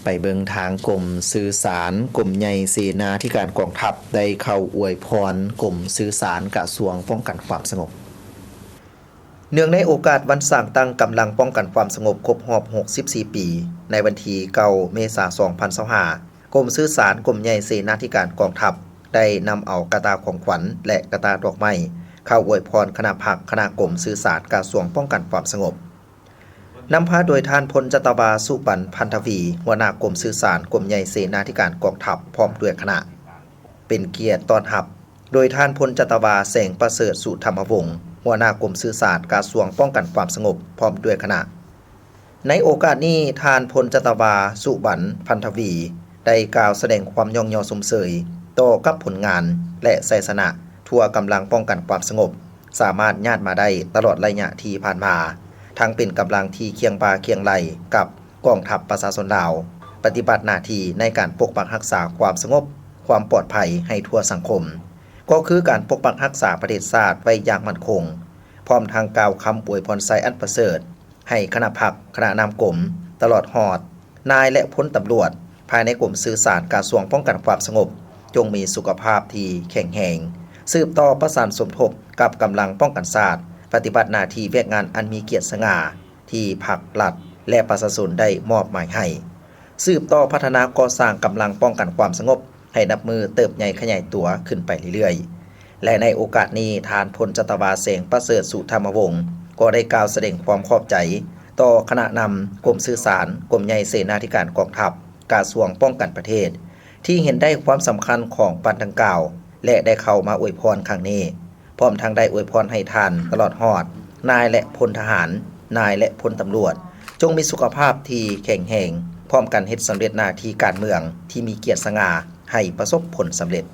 ไปเบิงทางกรมสื่อสารกรมใหญ่เสนาธิการกองทัพได้เข้าอวยพรกรมสื่อสารกระทรวงป้องกันความสงบเนื่องในโอกาสวันสร้างตั้งกำลังป้องกันความสงบครบรอบ64 ปีในวันที่9 เมษายน 2025กรมสื่อสารกรมใหญ่เสนาธิการกองทัพได้นำเอากระตาของขวัญและกระตาดอกไม้เข้าอวยพรคณะผักคณะกรมสื่อสารกระทรวงป้องกันความสงบนำพาโดยท่านพลจัตวาสุปันพันธวีหัวหน้ากรมสื่อสารกรมใหญ่เสนาธิการกองทัพพร้อมด้วยคณะเป็นเกียรติต้อนรับโดยท่านพลจัตวาแสงประเสริฐสุธรรมวงศ์หัวหน้ากรมสื่อสารกระทรวงป้องกันความสงบพร้อมด้วยคณะในโอกาสนี้ท่านพลจัตวาสุปันพันธวีได้กล่าวแสดงความยอมยอสมเสยต่อกับผลงานและไสยชนะทั่วกำลังป้องกันความสงบสามารถญาติมาได้ตลอดระยะที่ผ่านมาทั้งเป็นกำลังที่เคียงบ่าเคียงไหลกับกองทัพประชาชนลาวปฏิบัติหน้าที่ในการปกปักรักษาความสงบความปลอดภัยให้ทั่วสังคมก็คือการปกปักรักษาประเทศชาติไว้อย่างมั่นคงพร้อมทางกล่าวคำอวยพรไสอันประเสริฐให้คณะผักคณะนำกรมตลอดหอดนายและพลตำรวจภายในกรมสื่อสารกระทรวงป้องกันความสงบจงมีสุขภาพที่แข็งแรงสืบต่อประสานสมทบกับกำลังป้องกันชาติปฏิบัติหน้าที่เวียกงานอันมีเกียรติสง่าที่ภาครัฐและประชาชนได้มอบหมายให้สืบต่อพัฒนาก่อสร้างกำลังป้องกันความสงบให้นับมือเติบใหญ่ขยายตัวขึ้นไปเรื่อยๆและในโอกาสนี้ท่านพลจัตวาแสงประเสริฐสุธรรมวงศ์ก็ได้กล่าวแสดงความขอบใจต่อคณะนำกรมสื่อสารกรมใหญ่เสนาธิการกองทัพกระทรวงป้องกันประเทศที่เห็นได้ความสำคัญของปันดังกล่าวและได้เข้ามาอวยพรครั้งนี้พร้อมทั้งได้อวยพรให้ท่านตลอดหอดนายและพลทหารนายและพลตำรวจจงมีสุขภาพที่แข็งแรงพร้อมกันเฮ็ดสำเร็จหน้าที่การเมืองที่มีเกียรติสง่าให้ประสบผลสำเร็จ